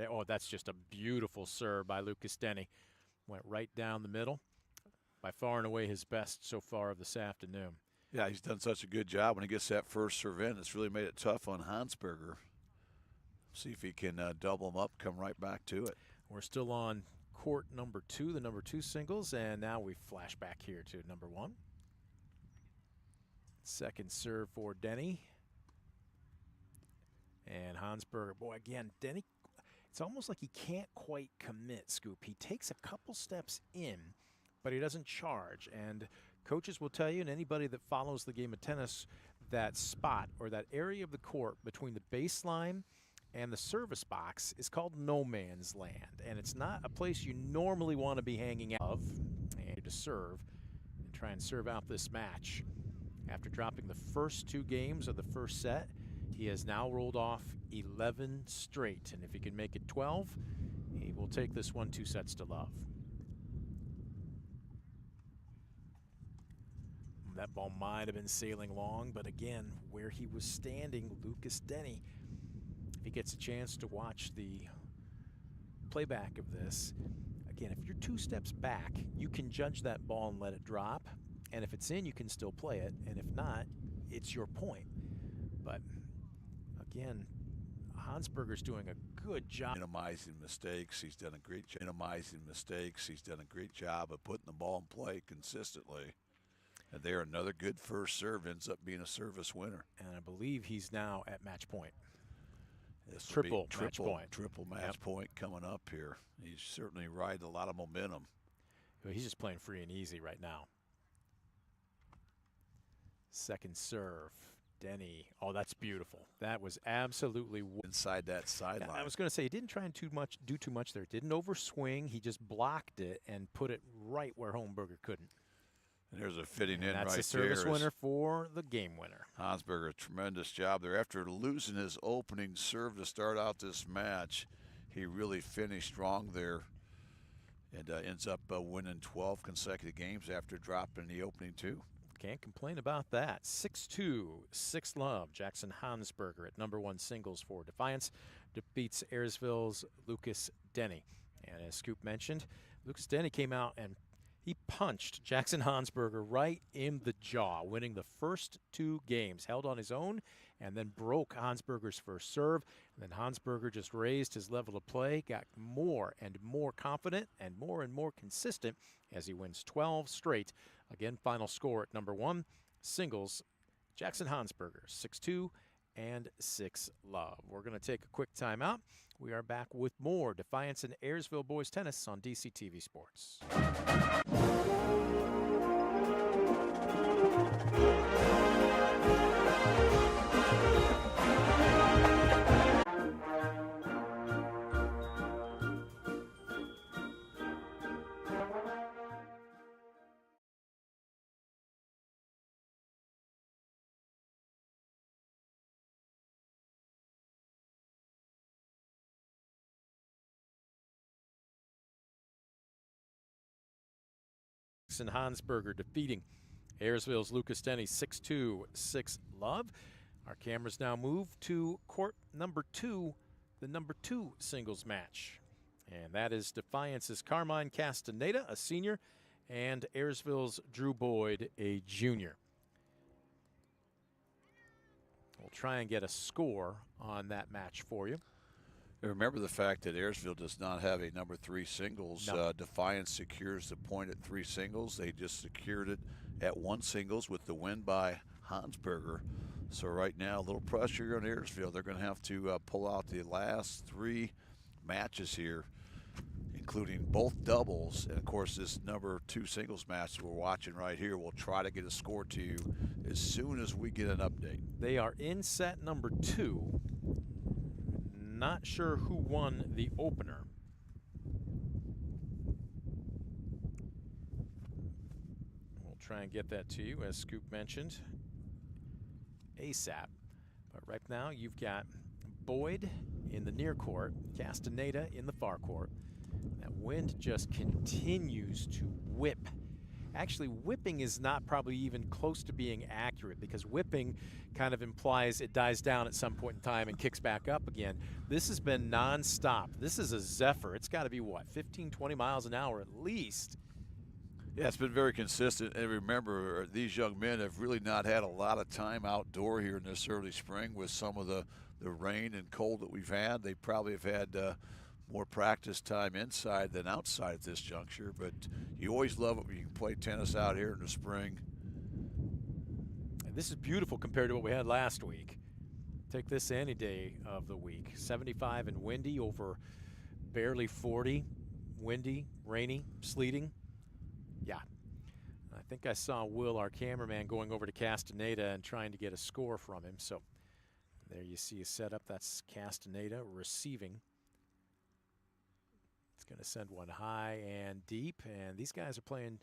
Oh, that's just a beautiful serve by Lucas Denny. Went right down the middle. By far and away his best so far of this afternoon. Yeah, he's done such a good job when he gets that first serve in. It's really made it tough on Hansberger. See if he can double him up, come right back to it. We're still on court number 2, the number 2 singles, and now we flash back here to number 1. Second serve for Denny. And Hansberger, boy, again, Denny, it's almost like he can't quite commit, Scoop. He takes a couple steps in, but he doesn't charge. And coaches will tell you, and anybody that follows the game of tennis, that spot or that area of the court between the baseline and the service box is called no man's land. And it's not a place you normally want to be hanging out of. And to serve and try and serve out this match. After dropping the first 2 games of the first set, he has now rolled off 11 straight. And if he can make it 12, he will take this one 2 sets to love. That ball might have been sailing long, but again, where he was standing, Lucas Denny, if he gets a chance to watch the playback of this, again, if you're 2 steps back, you can judge that ball and let it drop. And if it's in, you can still play it. And if not, it's your point. But again, Hansberger's doing a good job. Minimizing mistakes. He's done a great job. Minimizing mistakes. He's done a great job of putting the ball in play consistently. And there, another good first serve ends up being a service winner. And I believe he's now at match point. This triple match point. Triple match point coming up here. He's certainly riding a lot of momentum. He's just playing free and easy right now. Second serve. Denny. Oh, that's beautiful. That was absolutely inside that sideline. I was going to say he didn't try and do too much there. Didn't overswing. He just blocked it and put it right where Hansberger couldn't. And there's a fitting in right there. That's a service winner for the game winner. Hansberger, a tremendous job there. After losing his opening serve to start out this match, he really finished strong there and ends up winning 12 consecutive games after dropping the opening 2. Can't complain about that. 6-2, 6-love. Jackson Hansberger at number 1 singles for Defiance defeats Ayersville's Lucas Denny. And as Scoop mentioned, Lucas Denny came out and he punched Jackson Hansberger right in the jaw, winning the first 2 games. Held on his own and then broke Hansberger's first serve. And then Hansberger just raised his level of play, got more and more confident and more consistent as he wins 12 straight. Again, final score at number 1, singles, Jackson Hansberger, 6-2 and 6-love. We're going to take a quick timeout. We are back with more Defiance and Ayersville boys tennis on DCTV Sports. And Hansberger defeating Ayersville's Lucas Denny 6-2, 6-love. Our cameras now move to court number 2, the number 2 singles match. And that is Defiance's Carmine Castaneda, a senior, and Ayersville's Drew Boyd, a junior. We'll try and get a score on that match for you. Remember the fact that Ayersville does not have a number 3 singles. No. Defiance secures the point at 3 singles. They just secured it at 1 singles with the win by Hansberger. So right now, a little pressure on Ayersville. They're going to have to pull out the last 3 matches here, including both doubles. And of course, this number 2 singles match we're watching right here, we'll try to get a score to you as soon as we get an update. They are in set number 2. Not sure who won the opener. We'll try and get that to you, as Scoop mentioned, ASAP. But right now, you've got Boyd in the near court, Castaneda in the far court. That wind just continues to whip Actually, whipping is not probably even close to being accurate because whipping kind of implies it dies down at some point in time and kicks back up again. This has been nonstop. This is a zephyr. It's got to be, what, 15, 20 miles an hour at least. Yeah, it's been very consistent. And remember, these young men have really not had a lot of time outdoor here in this early spring with some of the rain and cold that we've had. They probably have had more practice time inside than outside at this juncture. But you always love it when you can play tennis out here in the spring. And this is beautiful compared to what we had last week. Take this any day of the week. 75 and windy over barely 40. Windy, rainy, sleeting. Yeah. I think I saw Will, our cameraman, going over to Castaneda and trying to get a score from him. So there you see a setup. That's Castaneda receiving. It's going to send one high and deep. And these guys are playing,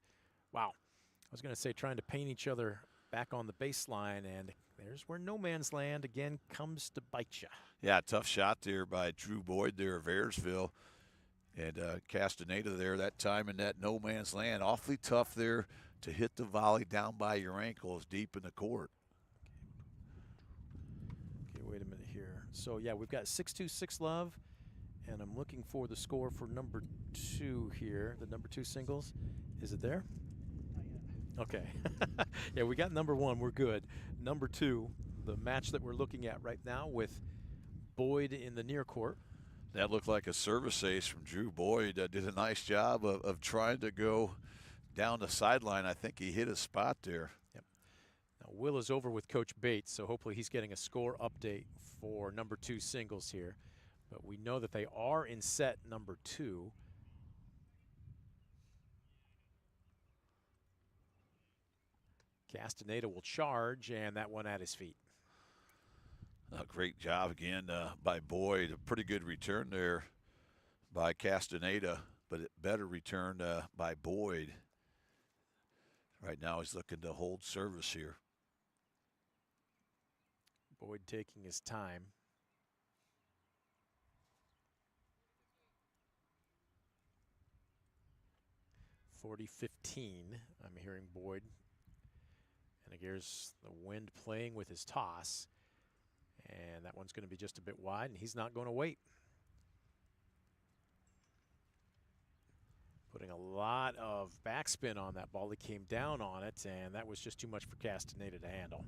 wow, I was going to say trying to paint each other back on the baseline. And there's where no man's land again comes to bite you. Yeah, tough shot there by Drew Boyd there of Ayersville. And Castaneda there that time in that no man's land. Awfully tough there to hit the volley down by your ankles deep in the court. Okay, wait a minute here. So, yeah, we've got 6-2, 6-love. And I'm looking for the score for number 2 here. The number 2 singles. Is it there? Okay. Yeah, we got number 1. We're good. Number 2, the match that we're looking at right now with Boyd in the near court. That looked like a service ace from Drew Boyd. Did a nice job of trying to go down the sideline. I think he hit a spot there. Yep. Now, Will is over with Coach Bates, so hopefully he's getting a score update for number 2 singles here. But we know that they are in set number 2. Castaneda will charge, and that one at his feet. A great job again by Boyd. A pretty good return there by Castaneda, but a better return by Boyd. Right now he's looking to hold service here. Boyd taking his time. .40-15, I'm hearing Boyd. And here's the wind playing with his toss. And that one's going to be just a bit wide, and he's not going to wait. Putting a lot of backspin on that ball. He came down on it, and that was just too much for Castaneda to handle.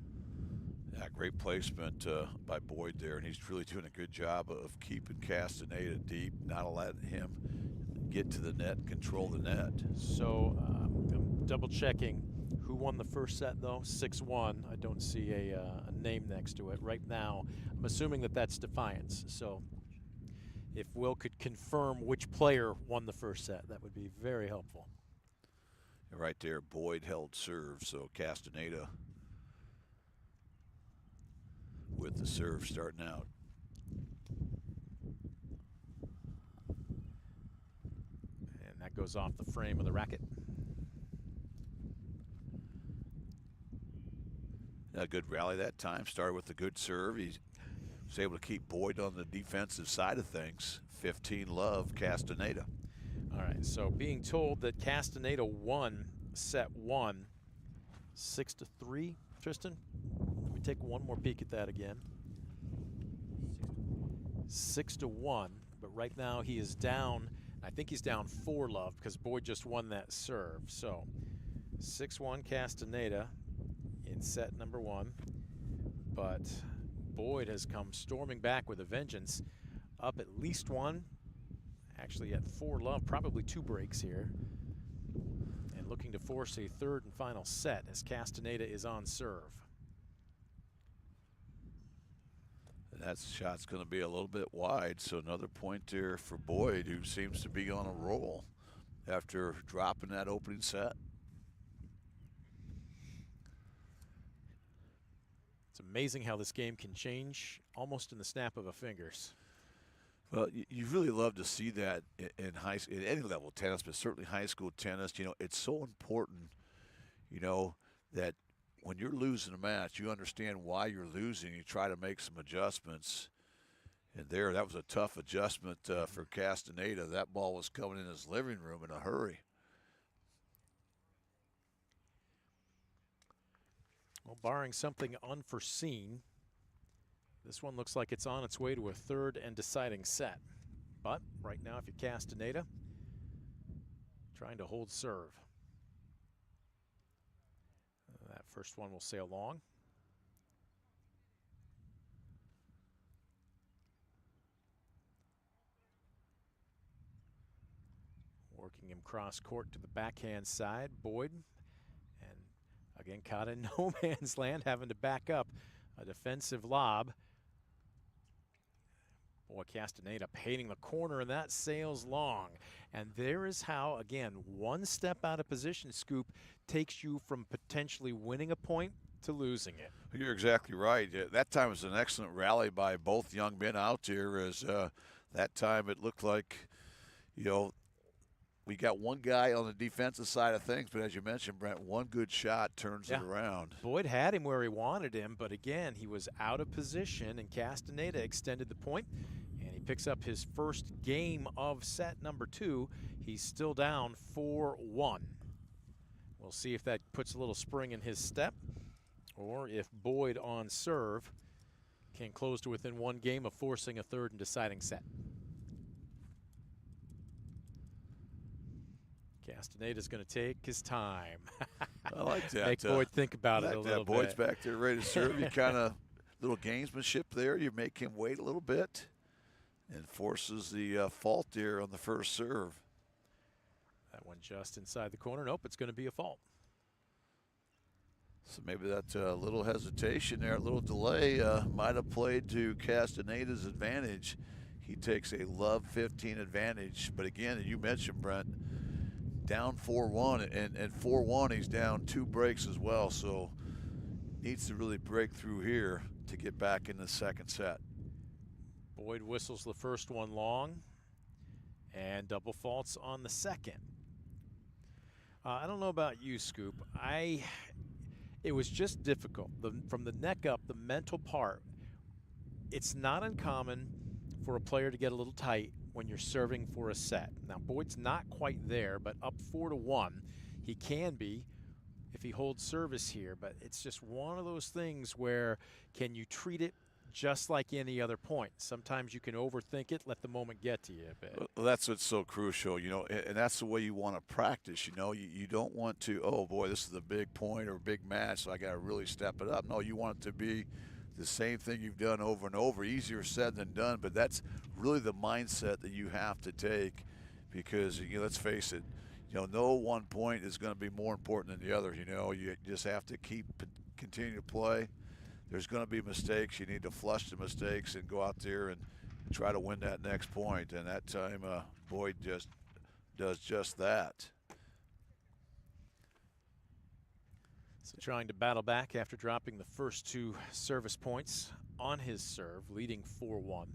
Yeah, great placement by Boyd there, and he's really doing a good job of keeping Castaneda deep, not letting him get to the net, control the net. So I'm double checking who won the first set though. 6-1. I don't see a name next to it right now. I'm assuming that that's Defiance. So if Will could confirm which player won the first set, that would be very helpful. Right there, Boyd held serve, so Castaneda with the serve starting out. And that goes off the frame of the racket. A good rally that time. Started with a good serve. He was able to keep Boyd on the defensive side of things. 15-love, Castaneda. All right, so being told that Castaneda won set 1, 6-3, Tristan. Let me take one more peek at that again. 6-1, but right now he is down. I think he's down 4-love because Boyd just won that serve. So 6-1 Castaneda in set number 1, but Boyd has come storming back with a vengeance, up at least 1, actually at 4-love, probably 2 breaks here, and looking to force a third and final set as Castaneda is on serve. That shot's going to be a little bit wide, so another point there for Boyd, who seems to be on a roll after dropping that opening set. It's amazing how this game can change almost in the snap of a fingers. Well, you really love to see that in any level of tennis, but certainly high school tennis. You know, it's so important, you know, that when you're losing a match, you understand why you're losing. You try to make some adjustments. And there, that was a tough adjustment for Castaneda. That ball was coming in his living room in a hurry. Well, barring something unforeseen, this one looks like it's on its way to a third and deciding set. But right now, if you're Castaneda, trying to hold serve. That first one will sail long. Working him cross court to the backhand side, Boyd. And again, caught in no man's land, having to back up a defensive lob. Boy, Castaneda painting the corner, and that sails long. And there is how, again, one step out of position, Scoop, takes you from potentially winning a point to losing it. You're exactly right. That time was an excellent rally by both young men out there. As that time it looked like, you know, we got one guy on the defensive side of things, but as you mentioned, Brent, one good shot turns it around. Boyd had him where he wanted him, but again, he was out of position, and Castaneda extended the point, and he picks up his first game of set number 2. He's still down 4-1. We'll see if that puts a little spring in his step, or if Boyd on serve can close to within one game of forcing a third and deciding set. Castaneda's going to take his time. I like that. Make Boyd think about it a little bit. Boyd's back there ready to serve. You kind of little gamesmanship there. You make him wait a little bit and forces the fault there on the first serve. That one just inside the corner. Nope, it's going to be a fault. So maybe that little hesitation there, a little delay might have played to Castaneda's advantage. He takes a love 15 advantage. But again, you mentioned, Brent, down 4-1, and 4-1 he's down 2 breaks as well, so needs to really break through here to get back in the second set. Boyd whistles the first one long and double faults on the second. I don't know about you, Scoop. It was just difficult. From the neck up, the mental part, it's not uncommon for a player to get a little tight when you're serving for a set. Now, Boyd's not quite there, but up 4-1, he can be if he holds service here. But it's just one of those things where, can you treat it just like any other point? Sometimes you can overthink it, let the moment get to you a bit. Well, that's what's so crucial, you know, and that's the way you want to practice. You know, you don't want to, oh boy, this is a big point or a big match, so I got to really step it up. No, you want it to be the same thing you've done over and over. Easier said than done, but that's really the mindset that you have to take, because, you know, let's face it, you know, no one point is going to be more important than the other. You know, you just have to continue to play. There's going to be mistakes. You need to flush the mistakes and go out there and try to win that next point. And that time, Boyd just does just that. So trying to battle back after dropping the first 2 service points on his serve, leading 4-1.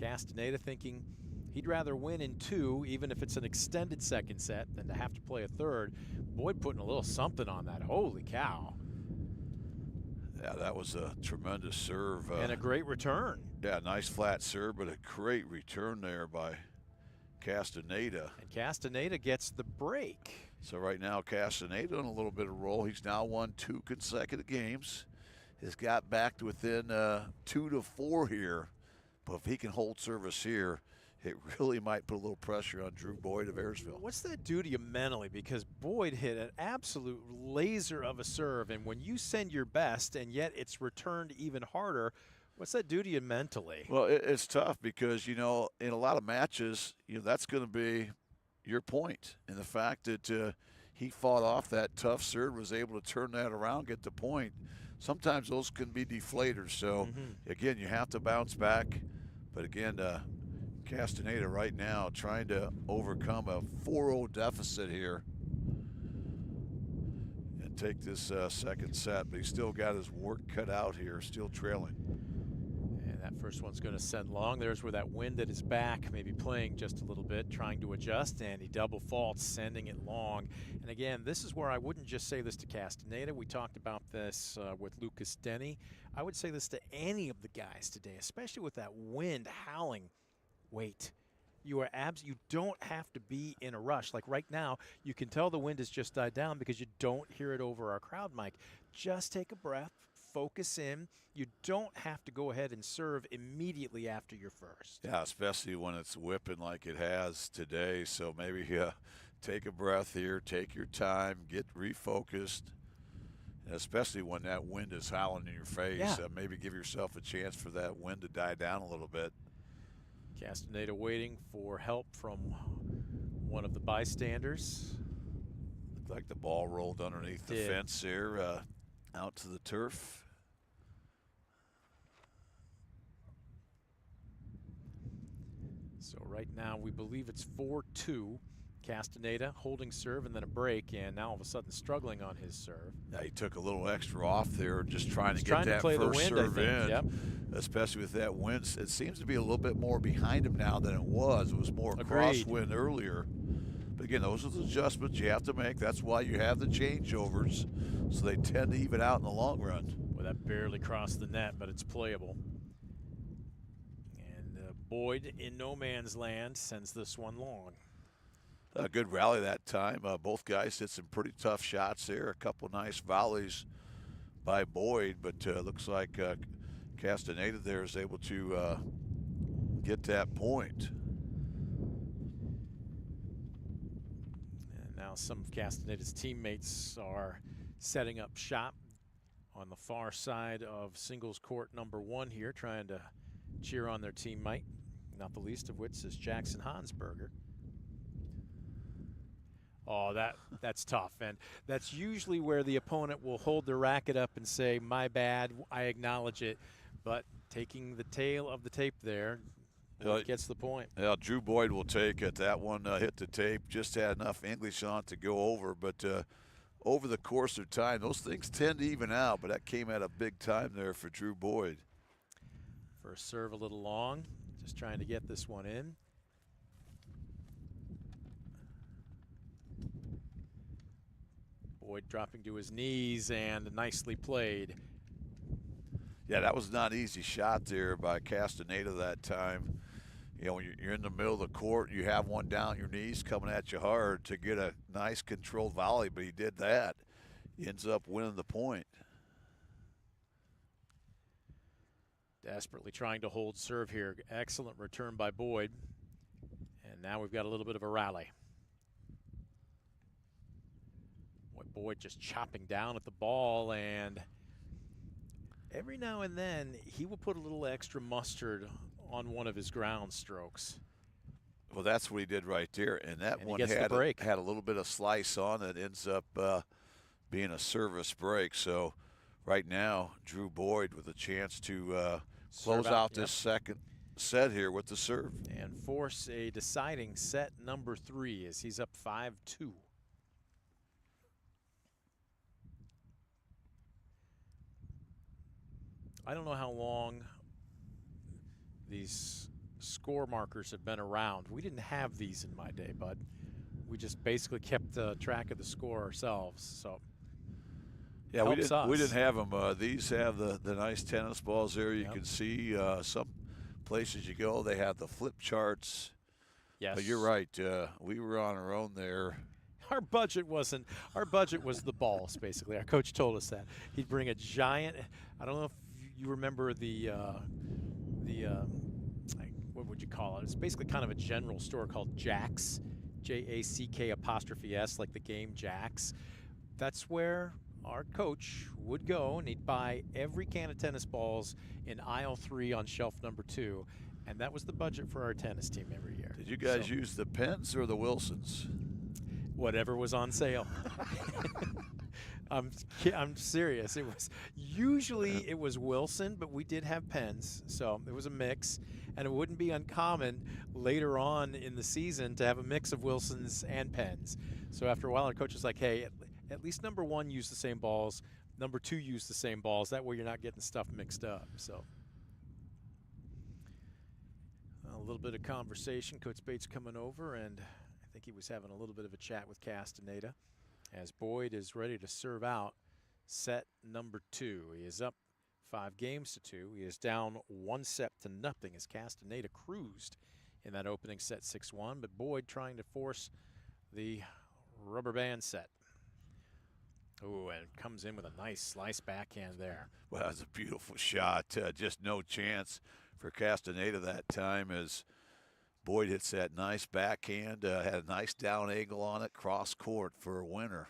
Castaneda thinking he'd rather win in 2, even if it's an extended second set, than to have to play a third. Boyd putting a little something on that. Holy cow. Yeah, that was a tremendous serve. And a great return. Yeah, nice flat serve, but a great return there by Castaneda. And Castaneda gets the break. So right now, Castaneda on a little bit of roll. He's now won 2 consecutive games. Has got back to within 2-4 here. But if he can hold service here, it really might put a little pressure on Drew Boyd of Ayersville. What's that do to you mentally? Because Boyd hit an absolute laser of a serve, and when you send your best and yet it's returned even harder, what's that do to you mentally? Well, it's tough because, you know, in a lot of matches, you know, that's going to be your point. And the fact that he fought off that tough serve, was able to turn that around, get the point. Sometimes those can be deflators. So, again, you have to bounce back. But, again, Castaneda right now trying to overcome a 4-0 deficit here and take this second set. But he's still got his work cut out here, still trailing. And that first one's going to send long. There's where that wind at his back, maybe playing just a little bit, trying to adjust, and he double faults, sending it long. And again, this is where I wouldn't just say this to Castaneda. We talked about this with Lucas Denny. I would say this to any of the guys today, especially with that wind howling. Wait. You don't have to be in a rush. Like right now, you can tell the wind has just died down because you don't hear it over our crowd mic. just take a breath, focus in. You don't have to go ahead and serve immediately after your first. Yeah, especially when it's whipping like it has today. So maybe take a breath here, take your time, get refocused. And especially when that wind is howling in your face, Yeah. maybe give yourself a chance for that wind to die down a little bit. Castaneda waiting for help from one of the bystanders. Looked like the ball rolled underneath the fence there, out to the turf. So right now we believe it's 4-2. Castaneda holding serve and then a break, and now all of a sudden struggling on his serve. Yeah, he took a little extra off there, just trying to get that play first the wind, serve in. Yep. Especially with that wind, it seems to be a little bit more behind him now than it was. It was more crosswind earlier. But again, those are the adjustments you have to make. That's why you have the changeovers, so they tend to even out in the long run. Well, that barely crossed the net, but it's playable. And Boyd in no man's land sends this one long. A good rally that time. Both guys hit some pretty tough shots there. A couple nice volleys by Boyd, but looks like Castaneda there is able to get that point. And now some of Castaneda's teammates are setting up shop on the far side of singles court number 1 here, trying to cheer on their teammate, not the least of which is Jackson Hansberger. Oh, that's tough, and that's usually where the opponent will hold their racket up and say, my bad, I acknowledge it, but taking the tail of the tape there gets the point. Yeah, Drew Boyd will take it. That one hit the tape, just had enough English on it to go over, but over the course of time, those things tend to even out, but that came at a big time there for Drew Boyd. First serve a little long, just trying to get this one in. Boyd dropping to his knees and nicely played. Yeah, that was not an easy shot there by Castaneda that time. You know, when you're in the middle of the court, you have one down your knees coming at you hard to get a nice controlled volley, but he did that. He ends up winning the point. Desperately trying to hold serve here. Excellent return by Boyd. And now we've got a little bit of a rally. Boyd just chopping down at the ball, and every now and then he will put a little extra mustard on one of his ground strokes. Well, that's what he did right there, and that one had a little bit of slice on it. Ends up being a service break. So right now, Drew Boyd with a chance to close out this second set here with the serve. And force a deciding set number 3 as he's up 5-2. I don't know how long these score markers have been around. We didn't have these in my day, bud. We just basically kept track of the score ourselves. So yeah, we didn't have them. These have the nice tennis balls there. You can see some places you go, they have the flip charts. Yes. But you're right. We were on our own there. Our budget was the balls, basically. Our coach told us that. He'd bring a giant, I don't know if you remember the what would you call it? It's basically kind of a general store called Jack's, Jack', like the game Jack's. That's where our coach would go, and he'd buy every can of tennis balls in aisle 3 on shelf number 2, and that was the budget for our tennis team every year. Did you guys use the Pens or the Wilsons? Whatever was on sale. I'm serious. It was usually it was Wilson, but we did have Pens, so it was a mix. And it wouldn't be uncommon later on in the season to have a mix of Wilsons and Pens. So after a while, our coach was like, "Hey, at least number 1 use the same balls, number 2 use the same balls. That way, you're not getting stuff mixed up." So a little bit of conversation. Coach Bates coming over, and I think he was having a little bit of a chat with Castaneda as Boyd is ready to serve out set number 2. He is up 5-2. He is down 1-0 as Castaneda cruised in that opening set 6-1, but Boyd trying to force the rubber band set. Ooh, and comes in with a nice slice backhand there. Well, that was a beautiful shot. Just no chance for Castaneda that time as Boyd hits that nice backhand, had a nice down angle on it, cross court for a winner.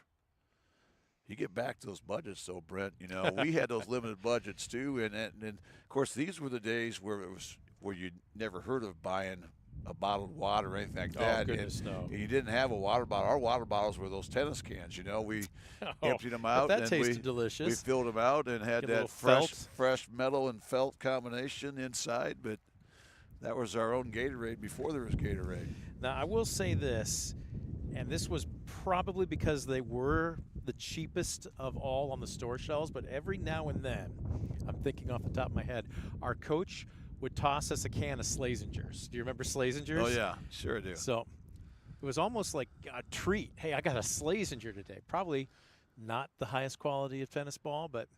You get back to those budgets, though, Brent. You know, we had those limited budgets too, and of course these were the days where you never heard of buying a bottled water or anything like that. Oh, goodness, no. And you didn't have a water bottle. Our water bottles were those tennis cans. You know, we emptied them out. That and tasted delicious. We filled them out and had that fresh metal and felt combination inside. But that was our own Gatorade before there was Gatorade. Now, I will say this, and this was probably because they were the cheapest of all on the store shelves, but every now and then, I'm thinking off the top of my head, our coach would toss us a can of Slazingers. Do you remember Slazingers? Oh, yeah, sure do. So it was almost like a treat. Hey, I got a Slazinger today. Probably not the highest quality of tennis ball, but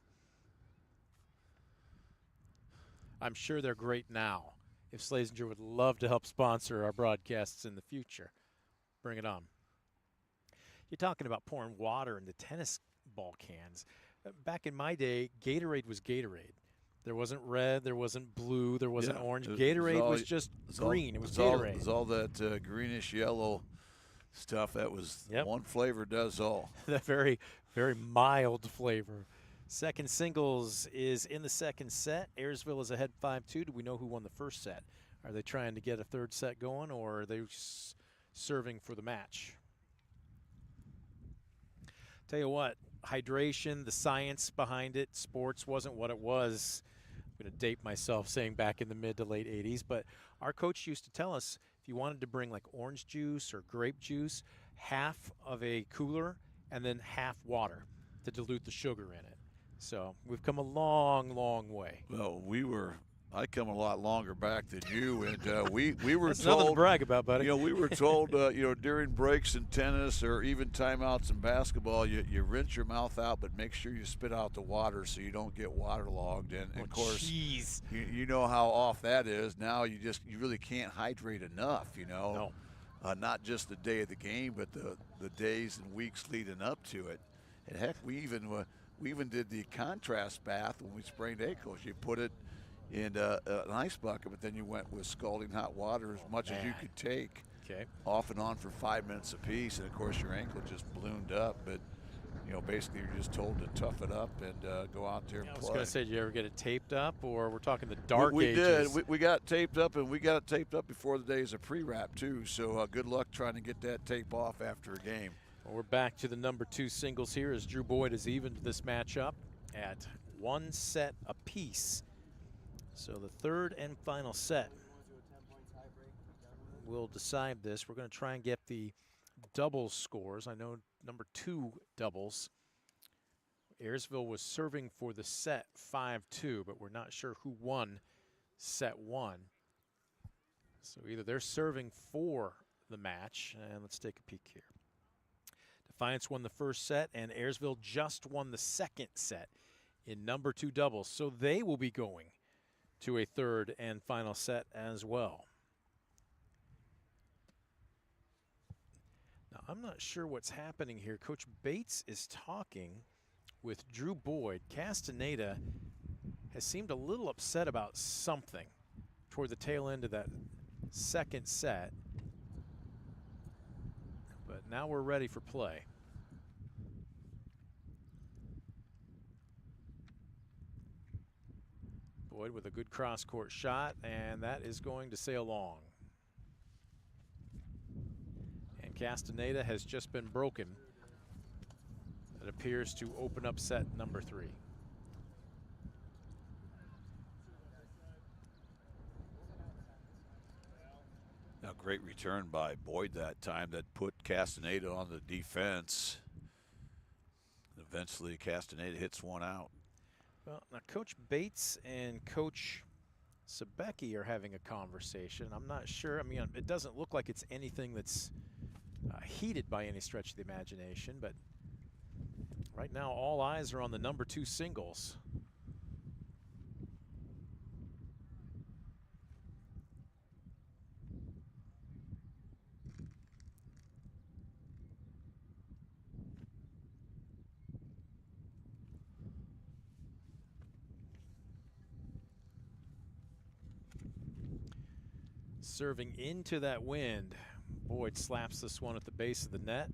I'm sure they're great now. If Slazinger would love to help sponsor our broadcasts in the future, bring it on. You're talking about pouring water into tennis ball cans. Back in my day, Gatorade was Gatorade. There wasn't red, there wasn't blue, there wasn't orange. Gatorade was just green. It was Gatorade. It was all that greenish yellow stuff. That was one flavor does all. That very, very mild flavor. Second singles is in the second set. Ayersville is ahead 5-2. Do we know who won the first set? Are they trying to get a third set going, or are they serving for the match? Tell you what, hydration, the science behind it, sports wasn't what it was. I'm going to date myself saying back in the mid to late 80s, but our coach used to tell us if you wanted to bring like orange juice or grape juice, half of a cooler and then half water to dilute the sugar in it. So we've come a long, long way. Well, I come a lot longer back than you, and we were That's told. Nothing to brag about, buddy. You know, we were told, during breaks in tennis or even timeouts in basketball, you rinse your mouth out, but make sure you spit out the water so you don't get waterlogged. And of course, you know how off that is. Now you really can't hydrate enough. You know, not just the day of the game, but the days and weeks leading up to it. And heck, we even did the contrast bath when we sprained ankles. You put it in an ice bucket, but then you went with scalding hot water as much as you could take, off and on for 5 minutes apiece, and of course your ankle just ballooned up. But basically you're just told to tough it up and go out there and play. I was going to say, did you ever get it taped up, or we're talking the dark ages? We did. We got taped up, and we got it taped up before the days of pre-wrap too. So good luck trying to get that tape off after a game. Well, we're back to the number 2 singles here as Drew Boyd has evened this matchup at 1 set apiece. So the third and final set will decide this. We're going to try and get the doubles scores. I know number 2 doubles. Ayersville was serving for the set 5-2, but we're not sure who won set 1. So either they're serving for the match, and let's take a peek here. Defiance won the first set, and Ayersville just won the second set in number 2 doubles. So they will be going to a third and final set as well. Now, I'm not sure what's happening here. Coach Bates is talking with Drew Boyd. Castaneda has seemed a little upset about something toward the tail end of that second set. But now we're ready for play. Boyd with a good cross-court shot, and that is going to sail long. And Castaneda has just been broken. That appears to open up set number 3. Now, great return by Boyd that time that put Castaneda on the defense. Eventually, Castaneda hits one out. Well, now Coach Bates and Coach Sebecki are having a conversation. I'm not sure. I mean, it doesn't look like it's anything that's heated by any stretch of the imagination, but right now all eyes are on the number 2 singles. Serving into that wind. Boyd slaps this one at the base of the net.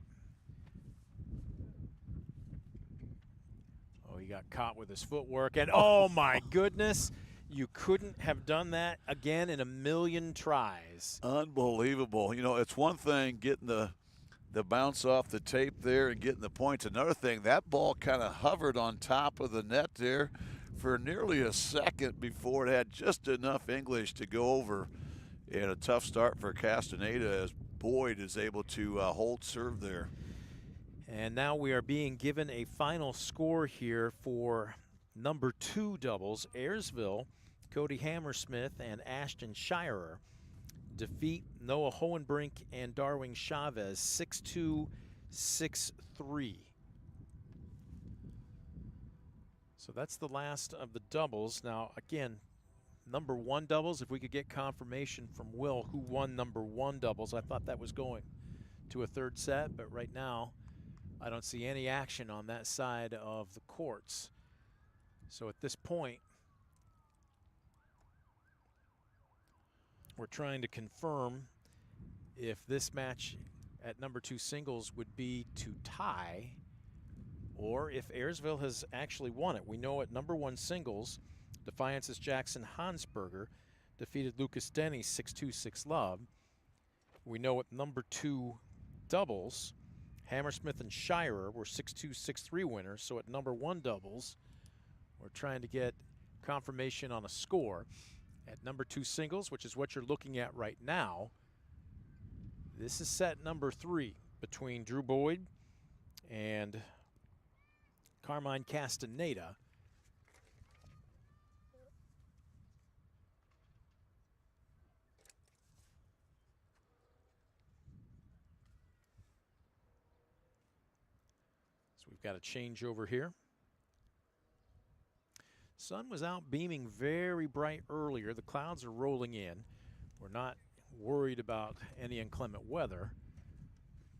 Oh, he got caught with his footwork, and oh my goodness, you couldn't have done that again in a million tries. Unbelievable. You know, it's one thing getting the bounce off the tape there and getting the points. Another thing, that ball kind of hovered on top of the net there for nearly a second before it had just enough English to go over. And a tough start for Castaneda as Boyd is able to hold serve there. And now we are being given a final score here for number 2 doubles. Ayersville, Cody Hammersmith and Ashton Shirer defeat Noah Hohenbrink and Darwin Chavez 6-2, 6-3. So that's the last of the doubles. Now, again, number 1 doubles, if we could get confirmation from Will who won number 1 doubles. I thought that was going to a 3rd set, but right now I don't see any action on that side of the courts. So at this point, we're trying to confirm if this match at number 2 singles would be to tie, or if Ayersville has actually won it. We know at number 1 singles, Defiance's Jackson Hansberger defeated Lucas Denny 6-2, 6-love. We know at number 2 doubles, Hammersmith and Shirer were 6-2, 6-3 winners. So at number 1 doubles, we're trying to get confirmation on a score. At number 2 singles, which is what you're looking at right now, this is set number 3 between Drew Boyd and Carmine Castaneda. So we've got a change over here. Sun was out beaming very bright earlier. The clouds are rolling in. We're not worried about any inclement weather,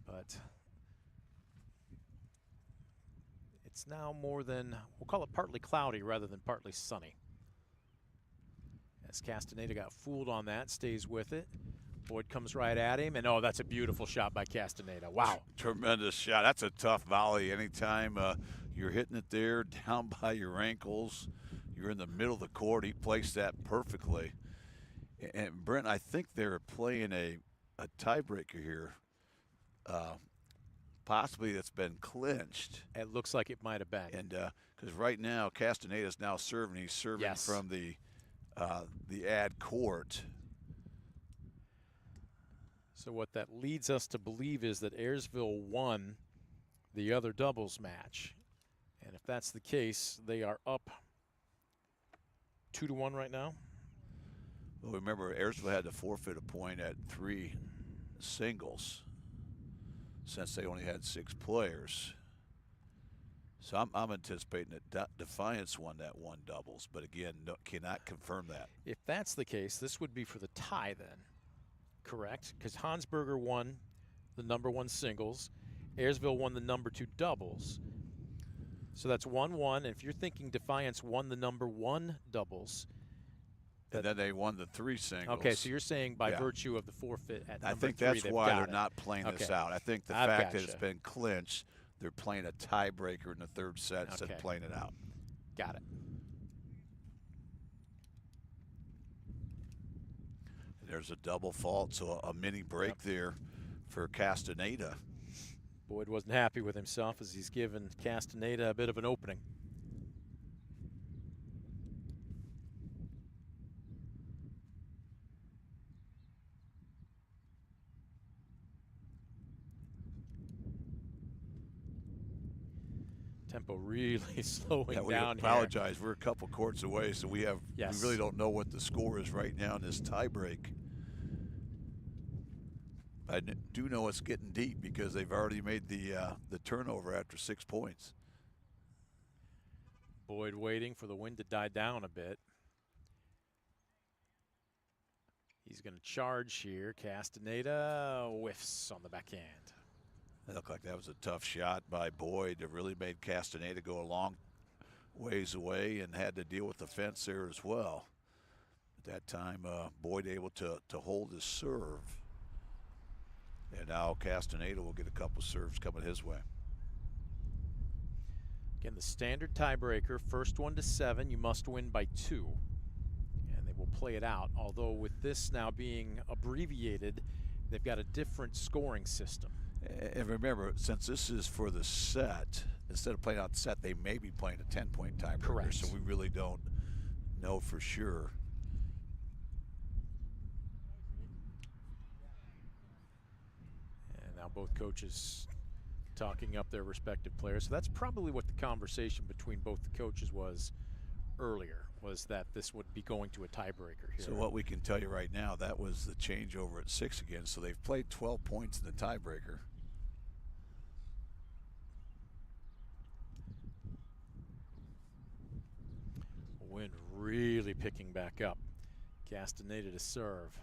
but it's now more than, we'll call it partly cloudy rather than partly sunny. As Castaneda got fooled on that, stays with it. Boyd comes right at him, and oh, that's a beautiful shot by Castaneda. Wow. Tremendous shot. That's a tough volley. Anytime you're hitting it there down by your ankles, you're in the middle of the court. He placed that perfectly. And Brent, I think they're playing a tiebreaker here, possibly that's been clinched. It looks like it might have been. And because right now Castaneda's now serving. He's serving yes. from the ad court. So what that leads us to believe is that Ayersville won the other doubles match. And if that's the case, they are up 2-1 right now. Well, remember, Ayersville had to forfeit a point at 3 singles since they only had 6 players. So I'm anticipating that Defiance won that 1 doubles, but again, cannot confirm that. If that's the case, this would be for the tie then, correct? Because Hansberger won the number 1 singles. Ayersville won the number 2 doubles. So that's 1-1. And if you're thinking Defiance won the number 1 doubles. And then they won the 3 singles. Okay, so you're saying by virtue of the forfeit at number 3, I think that's why they're not playing this out. I think the fact that it's been clinched, they're playing a tiebreaker in the 3rd set instead of playing it out. Got it. There's a double fault, so a mini break there for Castaneda. Boyd wasn't happy with himself as he's given Castaneda a bit of an opening. Tempo really slowing down here. We apologize. We're a couple courts away, so we really don't know what the score is right now in this tiebreak. I do know it's getting deep because they've already made the turnover after 6 points. Boyd waiting for the wind to die down a bit. He's going to charge here. Castaneda whiffs on the backhand. It looked like that was a tough shot by Boyd. It really made Castaneda go a long ways away and had to deal with the fence there as well. At that time, Boyd able to hold his serve. And now Castaneda will get a couple serves coming his way. Again, the standard tiebreaker, first one to 7, you must win by 2. And they will play it out. Although with this now being abbreviated, they've got a different scoring system. And remember, since this is for the set, instead of playing out the set, they may be playing a 10-point tiebreaker. Correct. So we really don't know for sure. And now both coaches talking up their respective players. So that's probably what the conversation between both the coaches was earlier, was that this would be going to a tiebreaker here. So what we can tell you right now, that was the changeover at 6 again. So they've played 12 points in the tiebreaker. Wind really picking back up. Castaneda to serve.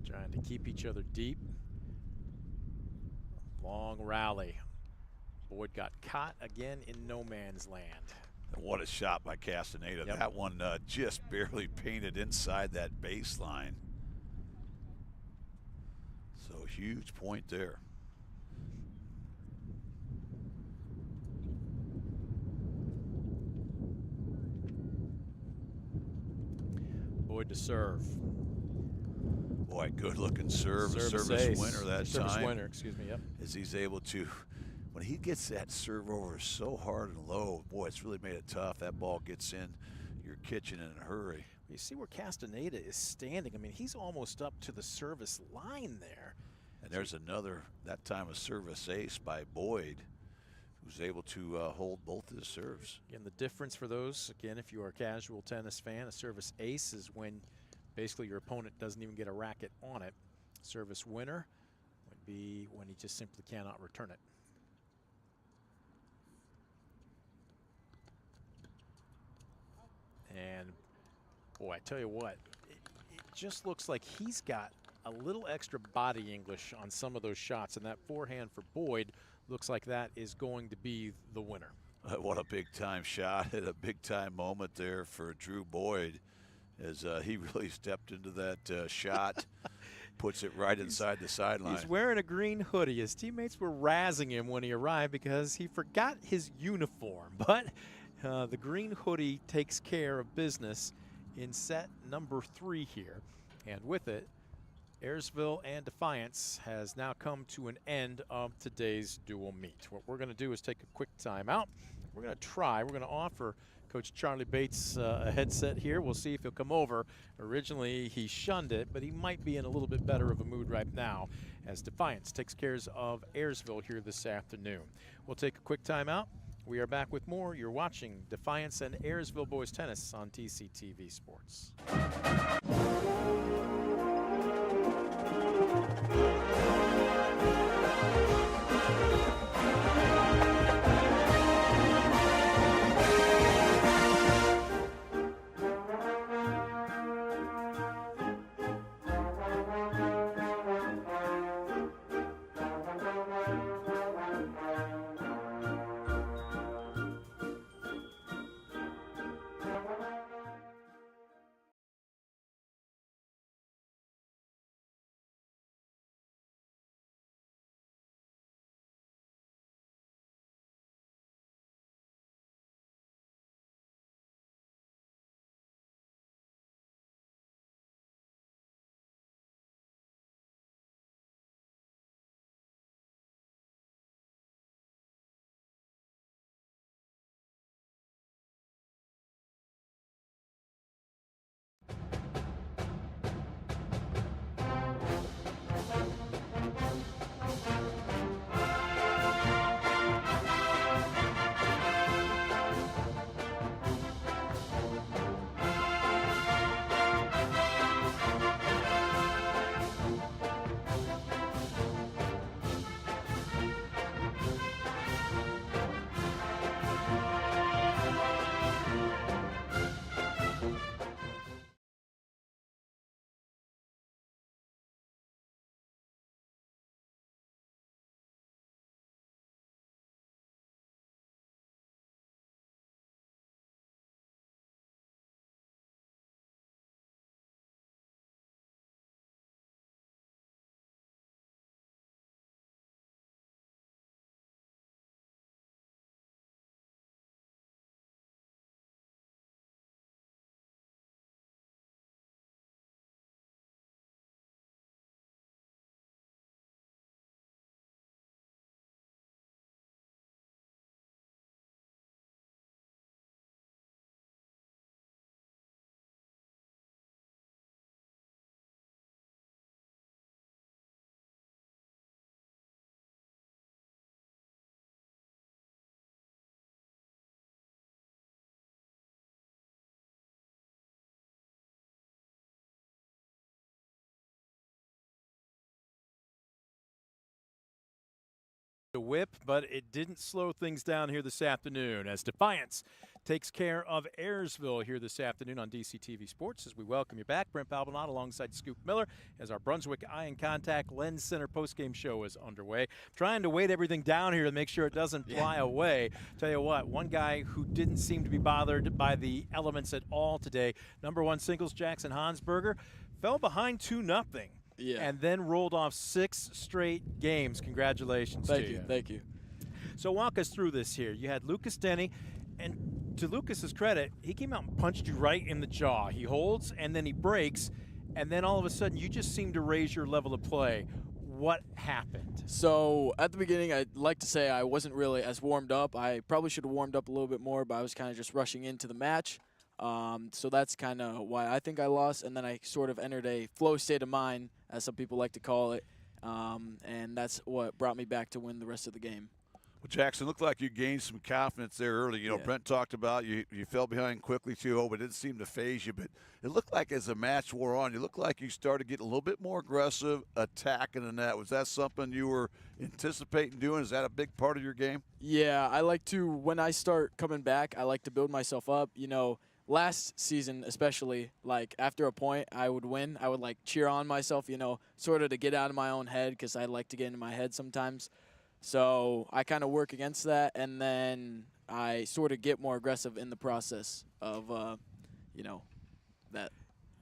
Trying to keep each other deep. Long rally. Boyd got caught again in no man's land. And what a shot by Castaneda. Yep. That one just barely painted inside that baseline. So huge point there. Boyd to serve. Boy, good looking serve. Service ace. winner that Service time. winner, excuse me, yep. As he's able to, when he gets that serve over so hard and low, boy, it's really made it tough. That ball gets in your kitchen in a hurry. You see where Castaneda is standing. I mean, he's almost up to the service line there. And there's another, that time a service ace by Boyd, who's able to hold both his serves. Again, the difference for those, again, if you are a casual tennis fan, a service ace is when basically your opponent doesn't even get a racket on it. Service winner would be when he just simply cannot return it. And boy, I tell you what, it just looks like he's got a little extra body English on some of those shots, and that forehand for Boyd looks like that is going to be the winner. What a big time shot and a big time moment there for Drew Boyd, as he really stepped into that shot, puts it right inside the sideline. He's wearing a green hoodie. His teammates were razzing him when he arrived because he forgot his uniform, but the green hoodie takes care of business in set number 3 here. And with it, Ayersville and Defiance has now come to an end of today's dual meet. What we're going to do is take a quick timeout. We're going to offer Coach Charlie Bates a headset here. We'll see if he'll come over. Originally, he shunned it, but he might be in a little bit better of a mood right now as Defiance takes care of Ayersville here this afternoon. We'll take a quick timeout. We are back with more. You're watching Defiance and Ayersville Boys Tennis on TCTV Sports. The whip, but it didn't slow things down here this afternoon as Defiance takes care of Ayersville here this afternoon on DCTV Sports. As we welcome you back, Brent Balbinot alongside Scoop Miller as our Brunswick Eye and Contact Lens Center postgame show is underway. Trying to weight everything down here to make sure it doesn't fly away. Tell you what, one guy who didn't seem to be bothered by the elements at all today, number 1 singles Jackson Hansberger, fell behind 2-0. Yeah. And then rolled off 6 straight games. Congratulations to you. Thank you. So walk us through this here. You had Lucas Denny, and to Lucas's credit, he came out and punched you right in the jaw. He holds, and then he breaks, and then all of a sudden you just seem to raise your level of play. What happened? So at the beginning, I'd like to say I wasn't really as warmed up. I probably should have warmed up a little bit more, but I was kind of just rushing into the match. So that's kind of why I think I lost, and then I sort of entered a flow state of mind, as some people like to call it, and that's what brought me back to win the rest of the game. Well, Jackson, looked like you gained some confidence there early. You know, Brent talked about you fell behind quickly 2-0, but it didn't seem to phase you. But it looked like as the match wore on, you looked like you started getting a little bit more aggressive, attacking the net. Was that something you were anticipating doing? Is that a big part of your game? Yeah, I like to, when I start coming back, I like to build myself up. You know, last season especially, like after a point I would win, I would like cheer on myself, you know, sort of to get out of my own head because I like to get into my head sometimes. So I kind of work against that, and then I sort of get more aggressive in the process of, you know, that.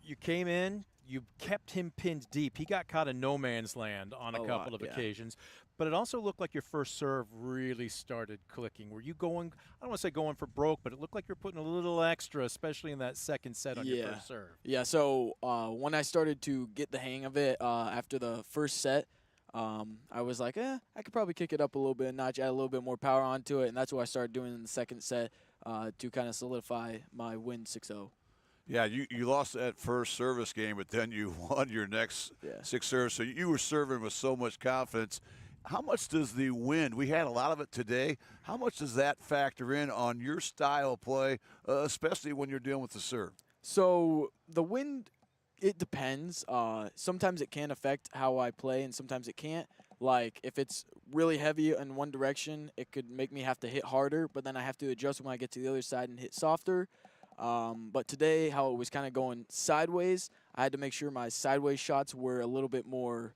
You came in, you kept him pinned deep. He got caught in no man's land on a couple of occasions. But it also looked like your first serve really started clicking. Were you going, I don't want to say going for broke, but it looked like you're putting a little extra, especially in that second set on your first serve. Yeah, so when I started to get the hang of it after the first set, I was like, I could probably kick it up a little bit and notch, add a little bit more power onto it, and that's what I started doing in the second set to kind of solidify my win 6-0. Yeah, you lost that first service game, but then you won your next 6 serves. So you were serving with so much confidence. How much does the wind, we had a lot of it today, how much does that factor in on your style of play, especially when you're dealing with the serve? So the wind, it depends. Sometimes it can affect how I play, and sometimes it can't. Like, if it's really heavy in one direction, it could make me have to hit harder, but then I have to adjust when I get to the other side and hit softer. But today, how it was kind of going sideways, I had to make sure my sideways shots were a little bit more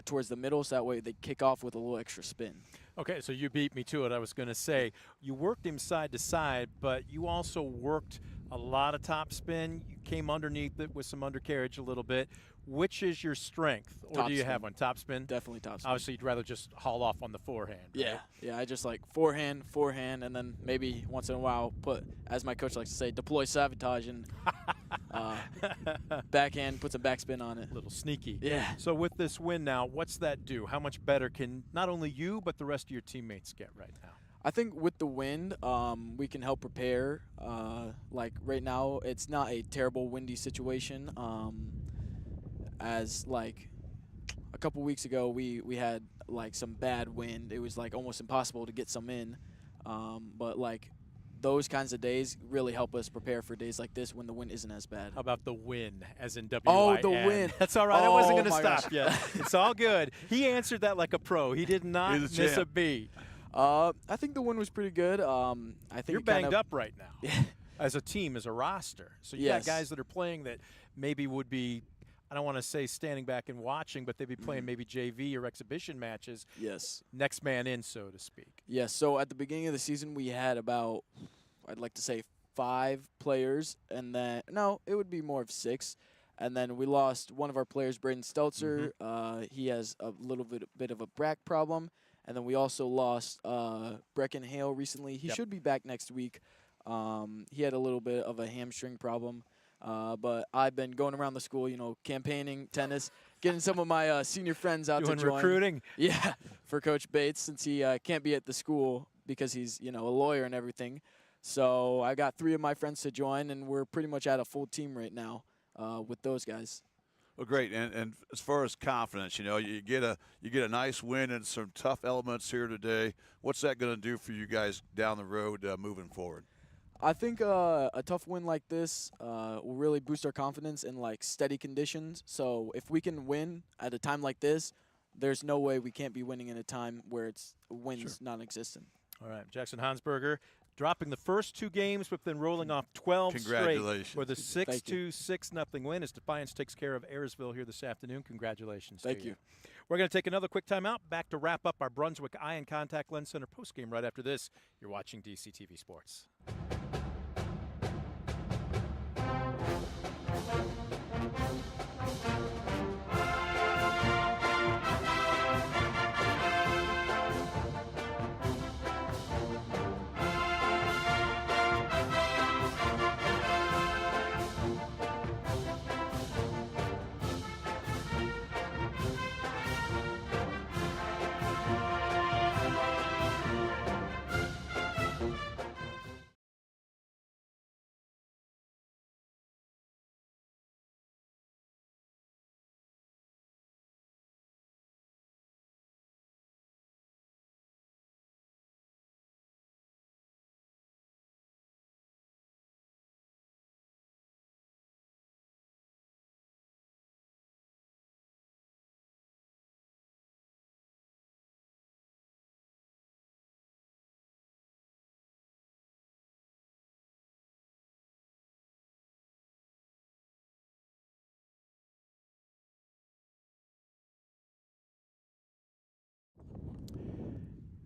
towards the middle, so that way they kick off with a little extra spin. Okay, so you beat me to it. I was going to say, you worked him side to side, but you also worked a lot of top spin. You came underneath it with some undercarriage a little bit. Which is your strength? Or Top do you spin. have one? Top spin? Definitely top spin. Obviously, you'd rather just haul off on the forehand. Right? Yeah, I just like forehand, and then maybe once in a while put, as my coach likes to say, deploy sabotage and backhand, put some backspin on it. A little sneaky. Yeah. So with this win now, what's that do? How much better can not only you, but the rest of your teammates get right now? I think with the wind, we can help prepare. Like right now, it's not a terrible windy situation. As like a couple weeks ago, we had like some bad wind. It was like almost impossible to get some in. But like those kinds of days really help us prepare for days like this when the wind isn't as bad. How about the win, as in W-I-N? Oh, the win. That's all right. I wasn't going to my stop gosh. yet. It's all good. He answered that like a pro. He did not miss a beat. I think the win was pretty good. I think You're banged up right now as a team, as a roster. So you got guys that are playing that maybe would be, I don't want to say standing back and watching, but they'd be playing maybe JV or exhibition matches. Yes. Next man in, so to speak. Yes. So at the beginning of the season, we had about, I'd like to say 5 players, and then no, it would be more of 6. And then we lost one of our players, Braden Stelzer. He has a little bit of a back problem. And then we also lost Brecken Hale recently. He should be back next week. He had a little bit of a hamstring problem. But I've been going around the school, you know, campaigning, tennis, getting some of my senior friends out to join. Recruiting? Yeah, for Coach Bates, since he can't be at the school because he's, you know, a lawyer and everything. So I got 3 of my friends to join, and we're pretty much at a full team right now with those guys. Well, great. And as far as confidence, you know, you get a nice win and some tough elements here today. What's that going to do for you guys down the road moving forward? I think a tough win like this will really boost our confidence in like steady conditions. So if we can win at a time like this, there's no way we can't be winning in a time where it's wins non-existent. All right, Jackson Hansberger dropping the first 2 games, but then rolling off 12 straight Congratulations. with a 6-2, you. 6-0 win as Defiance takes care of Ayersville here this afternoon. Congratulations Thank to you. We're going to take another quick timeout. Back to wrap up our Brunswick Eye and Contact Lens Center postgame right after this. You're watching DCTV Sports.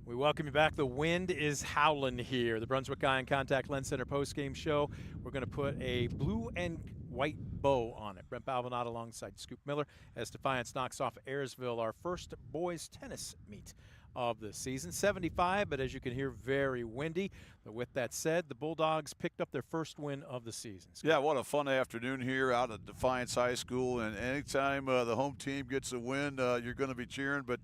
We welcome you back. The wind is howling here. The Brunswick Eye and Contact Lens Center postgame show. We're going to put a blue and white bow on it. Brent Balvinot alongside Scoop Miller as Defiance knocks off Ayersville, our first boys tennis meet of the season. 75, but as you can hear, very windy. But with that said, the Bulldogs picked up their first win of the season. Yeah, what a fun afternoon here out at Defiance High School. And anytime the home team gets a win, you're going to be cheering. But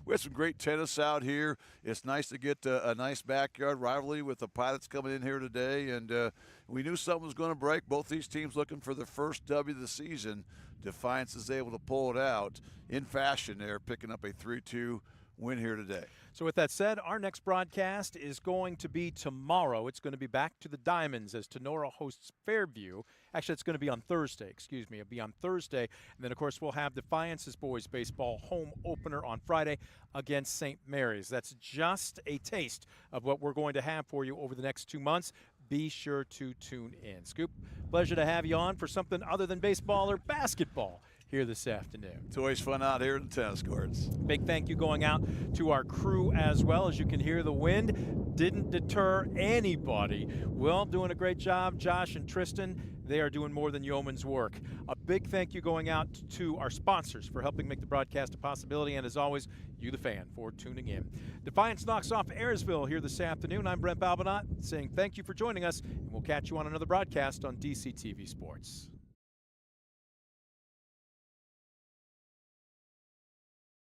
we had some great tennis out here. It's nice to get a nice backyard rivalry with the Pilots coming in here today. And we knew something was going to break. Both these teams looking for their first W of the season. Defiance is able to pull it out in fashion there, picking up a 3-2 win here today. So with that said, our next broadcast is going to be tomorrow. It's going to be back to the Diamonds as Tenora hosts Fairview. Actually, it's going to be on Thursday. Excuse me. It'll be on Thursday. And then, of course, we'll have Defiance's boys baseball home opener on Friday against St. Mary's. That's just a taste of what we're going to have for you over the next 2 months. Be sure to tune in. Scoop, pleasure to have you on for something other than baseball or basketball here this afternoon. It's always fun out here at the tennis courts. Big thank you going out to our crew as well. As you can hear, the wind didn't deter anybody. Well, doing a great job, Josh and Tristan. They are doing more than yeoman's work. A big thank you going out to our sponsors for helping make the broadcast a possibility, and as always, you the fan for tuning in. Defiance knocks off Ayersville here this afternoon. I'm Brent Balvinot saying thank you for joining us, and we'll catch you on another broadcast on DCTV Sports.